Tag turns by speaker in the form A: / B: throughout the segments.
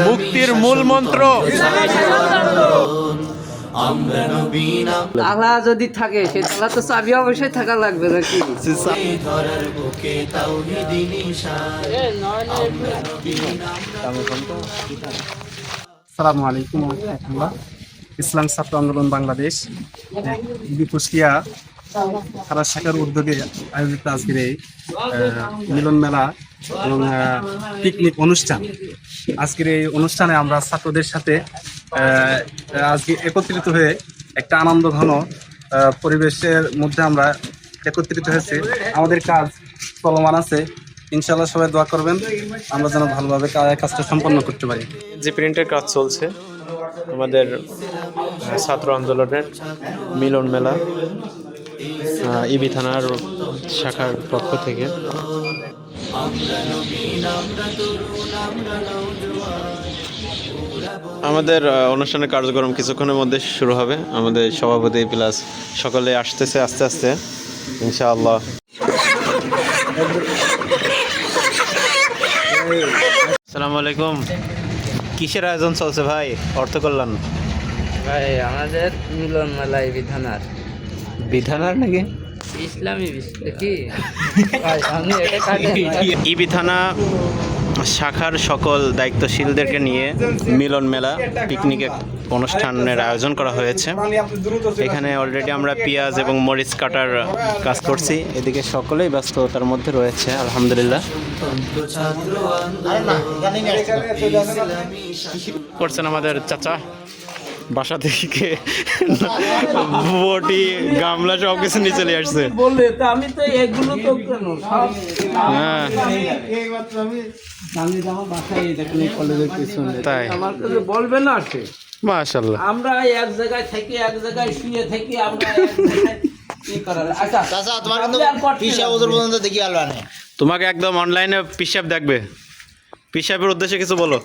A: মুক্তির মূল মন্ত্র
B: তালা যদি থাকে সেই তালা তো চাবি অবশ্যই থাকা লাগবে নাকি?
C: আসসালামু আলাইকুম ওয়া রাহমাতুল্লাহ। ইসলাম ছাত্র আন্দোলন বাংলাদেশ কুষ্টিয়া খারাজ শাখার উদ্যোগে আয়োজিত আজকের এই মিলন মেলা এবং পিকনিক অনুষ্ঠান। আজকের এই অনুষ্ঠানে আমরা ছাত্রদের সাথে আজকে একত্রিত হয়ে একটা আনন্দ ঘন পরিবেশের মধ্যে আমরা একত্রিত হয়েছি। আমাদের কাজ চলমান আছে, ইনশাআল্লাহ সবাই দোয়া করবেন আমরা যেন ভালোভাবে কাজটা সম্পন্ন করতে পারি।
A: যে প্রিন্টের কাজ চলছে আমাদের ছাত্র আন্দোলনের মিলন মেলা ইবি থানার শাখার পক্ষ থেকে। আমাদের অনুষ্ঠানের কার্যক্রম কিছুক্ষণের মধ্যে শুরু হবে। আমাদের সভাপতি প্লাস সকলে আসতেছে আস্তে আস্তে ইনশাআল্লাহ। আসসালামু আলাইকুম। কিসের আয়োজন চলছে ভাই? অর্থ কল্যাণ
B: ভাই আমাদের মিলন মেলা বিধানার
A: বিধানার নাকি
B: ইসলামী কি ভাই আমি এটা
A: ইবি থানা শাখার সকল দায়িত্বশীলদেরকে নিয়ে মিলন মেলা পিকনিক অনুষ্ঠানের আয়োজন করা হয়েছে। এখানে অলরেডি আমরা পেঁয়াজ এবং মরিচ কাটার কাজ করছি, এদিকে সকলেই ব্যস্ততার মধ্যে রয়েছে আলহামদুলিল্লাহ। করছেন আমাদের চাচা বাসা থেকে বটি গামলা সব কিছু নিয়ে চলে আসছে।
B: বললে তো আমি তো এগুলো তো
A: হ্যাঁ তাই
B: আমার কাছে বলবে না আসে।
A: মাশাআল্লাহ
B: আমরা এক জায়গায় থেকে এক জায়গায় শুয়ে থেকে আমরা এক জায়গায় কি করার। আচ্ছা
D: চাচা তোমার কিন্তু পিসা ওদের পর্যন্ত দেখি আলো আনে।
A: তোমাকে একদম অনলাইনে পিসাব দেখবে। পিসাবের উদ্দেশ্যে কিছু বলো।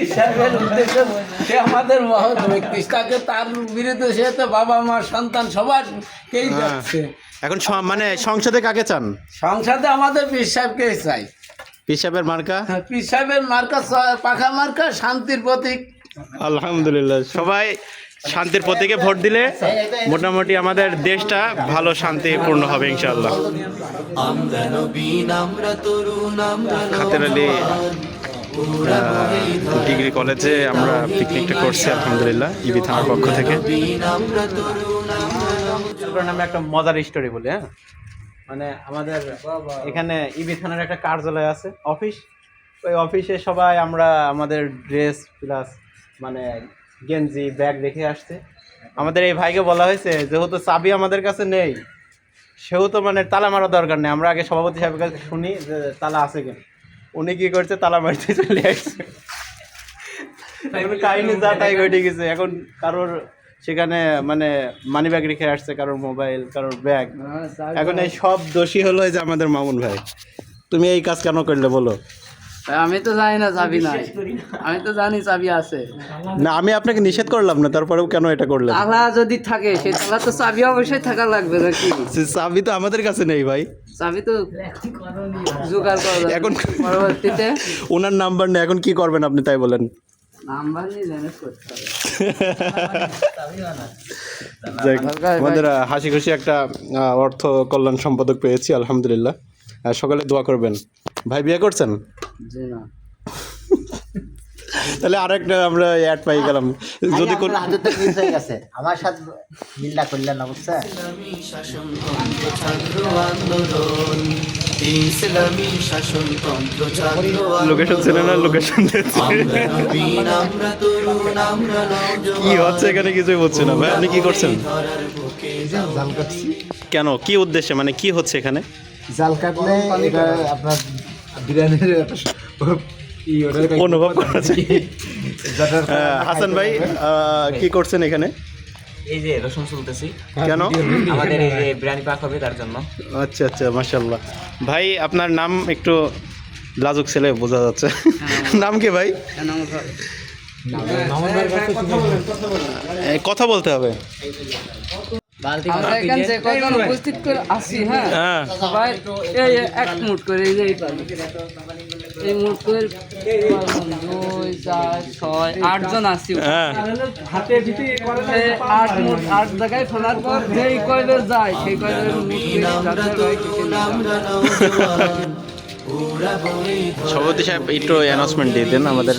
B: হিসাবের উদ্দেশ্যে সে আমাদের মহৎ ব্যক্তি, তাকে তার বিরুদ্ধে সে তো বাবা মা সন্তান সবাইকেই যাচ্ছে।
A: এখন মানে সংসদে কাকে চান?
B: সংসদে আমাদের পীর সাহেবকে চাই।
A: পিসাবের মার্কা
B: পীর সাহেবের মার্কা পাখা মার্কা, শান্তির প্রতীক।
A: আলহামদুলিল্লাহ, সবাই শান্তির প্রতীকে ভোট দিলে মোটামুটি আমাদের দেশটা ভালো শান্তিপূর্ণ হবে ইনশাআল্লাহ। খাতের আলী ডিগ্রি কলেজে আমরা পিকনিকটা করছি আলহামদুলিল্লাহ ইবি থানার পক্ষ থেকে। নামে একটা মজার স্টোরি বলি। হ্যাঁ, মানে আমাদের এখানে ইবি থানার একটা কার্যালয় আছে, অফিস। ওই অফিসে সবাই আমরা আমাদের ড্রেস প্লাস মানে গেঞ্জি ব্যাগ রেখে আসছে। আমাদের এই ভাইকে বলা হয়েছে যেহেতু চাবি আমাদের কাছে নেই সেহেতু মানে তালা মারা দরকার নেই, আমরা আগে সভাপতি সাহেবের কাছে শুনি যে তালা আছে কিনা। উনি কি করছে, তালা মারতে চলে আসছে। কাহিনী যা তাই ঘটে গেছে। এখন কারোর সেখানে মানে মানি ব্যাগ রেখে আসছে, কারোর মোবাইল, কারোর ব্যাগ। এখন এই সব দোষী হলো যে আমাদের মামুন ভাই। তুমি এই কাজ কেন করলে বলো?
B: আমি তো জানি না চাবি নাই, আমি তো জানি চাবি আছে।
A: না, আমি আপনাকে নিষেধ করলাম না, তারপরেও কেন এটা করলেন?
B: তালা যদি থাকে সেই তালা তো চাবি অবশ্যই থাকা লাগবে নাকি?
A: চাবি তো আমাদের কাছে নেই ভাই,
B: চাবি তো জোগাড় করা যাবে
A: এখন
B: পরবর্তীতে।
A: ওনার নাম্বার নেই, এখন কি করবেন আপনি তাই বলেন।
B: নাম্বার নিয়ে ম্যানেজ করতে হবে।
A: আমাদের হাসি খুশি একটা অর্থ কল্যাণ সম্পাদক পেয়েছি আলহামদুলিল্লাহ। সকালে দোয়া করবেন। ভাই বিয়ে করছেন?
B: জি না।
A: তাহলে আরেকটা আমরা অ্যাড পাই গেলাম। যদি কোন
D: আমার সাথে মিল্লা করলেন না, বুঝছেন?
A: লোকেশন ছিল না, লোকেশন কি হচ্ছে এখানে কিছুই হচ্ছে না। ভাই আপনি কি করছেন? কেন, কি উদ্দেশ্যে, মানে কি হচ্ছে এখানে?
D: জাল কাটলে এটা আপনার বিরিয়ানির
A: অনুভব করা যায়। হাসান ভাই কি করছেন এখানে?
E: এই যে রসুন চলতেছি।
A: কেন?
E: আমাদের এই যে বিরিয়ানি পাক হবে তার জন্য।
A: আচ্ছা আচ্ছা, মাশাআল্লাহ। ভাই আপনার নাম একটু লাজুক ছেলে বোঝা যাচ্ছে। নাম কি ভাই? কথা বলতে হবে।
B: আমরা এখানে যে কজন উপস্থিত করে আসি, হ্যাঁ, সবাই এই এক মুঠ করে এই যে এই মুঠ করে 2 4 6 8 জন আসি।
C: হাতে দিতে করে না,
B: 8 মুঠ 8 জায়গায় ফেলার পর যেই কয়লে যায় সেই কয়লে মুঠ
A: সভাপতি সাহেব একটু অ্যানাউন্সমেন্ট দিয়ে দেন আমাদের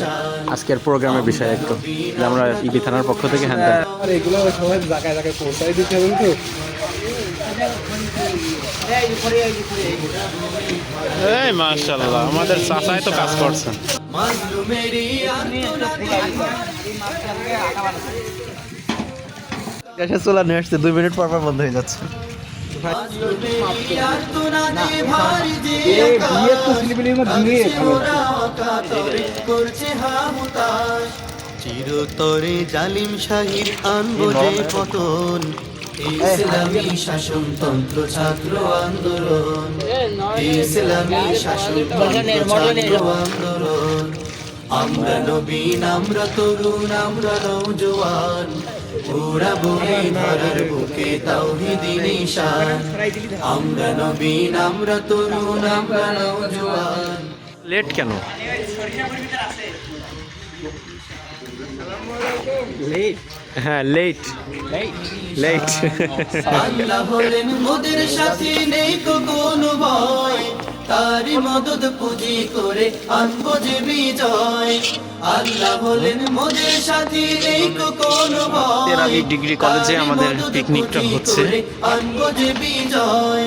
A: আজকের প্রোগ্রামের বিষয়ে একটু, যে আমরা ইবি থানার পক্ষ থেকে হ্যাঁ দেন।
C: আর এগুলো সবাই জায়গায় জায়গায় পৌঁছাই দিতে হবে তো।
A: এই মাশাআল্লাহ, আমাদের চাচাই তো কাজ করছেন। গ্যাসের চুলা নিয়ে আসছে, 2 মিনিট পর পর বন্ধ হয়ে যাচ্ছে।
F: চিরতরে জালিম শাহির আনবো যে পতন, ইসলামী শাসনতন্ত্র ছাত্র আন্দোলন, ইসলামী শাসনতন্ত্র ছাত্র আন্দোলন। আমরা নবীন, আমরা তরুণ, আমরা নওজোয়ান, উড়াবো এই ধরার বুকে তাওহীদি নিশান। আমরা নবীন, আমরা তরুণ, আমরা নওজোয়ান।
A: লেট কেন? হ্যাঁ লেট লেট।
F: আল্লাহ হলেন মোদের সাথে, নেই তো কোনো ভয়, তারি মদদ পুঁজি করে আনবো যে বিজয়। আল্লাহ হলেন মোদের সাথে, নেই তো কোনো ভয়,
A: তেরালি ডিগ্রি কলেজে আমাদের পিকনিকটা হচ্ছে।
F: আনবো যে বিজয়।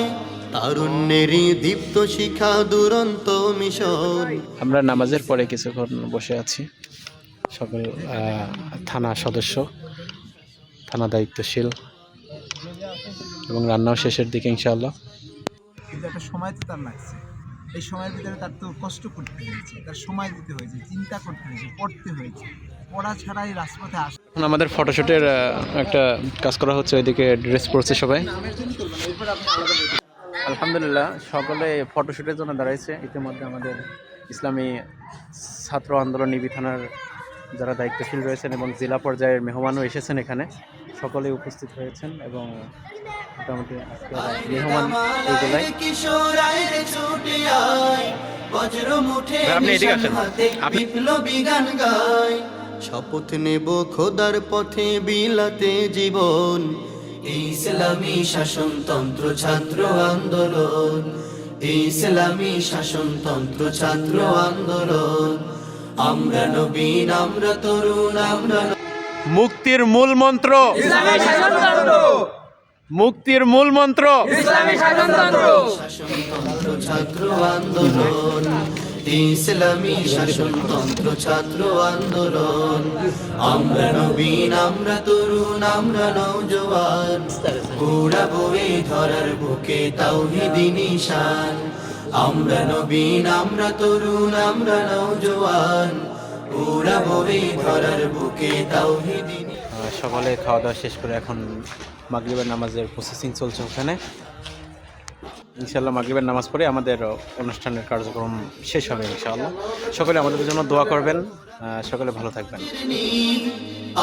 F: তারুণ্যেরই দীপ্ত শিখা দুরন্ত মিশন।
A: আমরা নামাজের পরে কিছুক্ষণ বসে আছি, সকল থানা সদস্য, থানা দায়িত্বশীল, এবং রান্নাও শেষের দিকে ইনশাআল্লাহ।
D: কিন্তু একটা সময় তো তার লাগছে, এই সময়ের ভিতরে তার তো কষ্ট করতে হয়েছে, তার সময় দিতে হয়েছে, চিন্তা করতে হয়েছে, পড়তে হয়েছে। পড়া ছাড়াই রাজপথে আসা।
A: এখন আমাদের ফটোশুটের একটা কাজ করা হচ্ছে, ওইদিকে ড্রেস পরছে সবাই। আলহামদুলিল্লাহ, সকলে ফটোশুটের জন্য দাঁড়াইছে। ইতিমধ্যে আমাদের ইসলামী ছাত্র আন্দোলন ইবি থানার যারা দায়িত্বশীল রয়েছেন এবং জেলা পর্যায়ের মেহমানও এসেছেন এখানে, সকলেই উপস্থিত হয়েছেন। এবং মোটামুটি আজকের মেহমান এইগুলাই। আপনি এদিকে আসেন, আপনি
F: বিপ্লবী গান গায়, শপথ নেব খোদার পথে বিলাতে জীবন, ইসলামী শাসনতন্ত্র ছাত্র আন্দোলন, ইসলামী শাসনতন্ত্র ছাত্র আন্দোলন। আমরা নবীন, আমরা তরুণ, আমরা
A: মুক্তির মূল মন্ত্র, মুক্তির মূল মন্ত্র,
F: শাসনতন্ত্র ছাত্র আন্দোলন, ইসলামী শাসনতন্ত্র ছাত্র আন্দোলন। আমরা নবীন, আমরা তরুণ, আমরা নওজোয়ান, উড়াবো এই ধরার বুকে তাওহীদি নিশান। আমরা নবীন, আমরা তরুণ, আমরা নওজোয়ান, উড়াবো এই ধরার বুকে তাওহীদি।
A: সকালে খাওয়া দাওয়া শেষ করে এখন মাগরিবের নামাজের প্রসেসিং চলছে ওখানে। ইনশাআল্লাহ মাগরিবের নামাজ পড়ে আমাদের অনুষ্ঠানের কার্যক্রম শেষ হবে ইনশাআল্লাহ। সকলে আমাদের জন্য দোয়া করবেন, সকলে ভালো থাকবেন।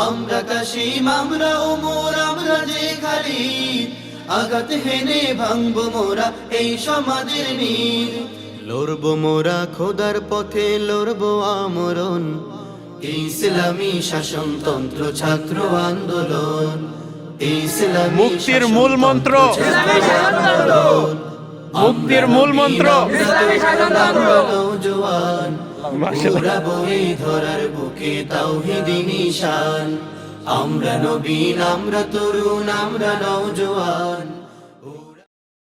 F: আমরা কাশিম, আমরা ওমর, আমরা যে খালিদ, আঘাত হেনে ভাঙবো মোরা এই সমাজের নীল। লড়বো মোরা খোদার পথে, লড়বো আমরণ, ইসলামী শাসনতন্ত্র ছাত্র আন্দোলন, ইসলামী
A: মুক্তির মূল মন্ত্র, মুক্তির মূল মন্ত্র,
F: নওজোয়ান, উড়াবো এই ধরার বুকে তাওহীদি নিশান। আমরা নবীন, আমরা তরুণ, আমরা নওজোয়ান।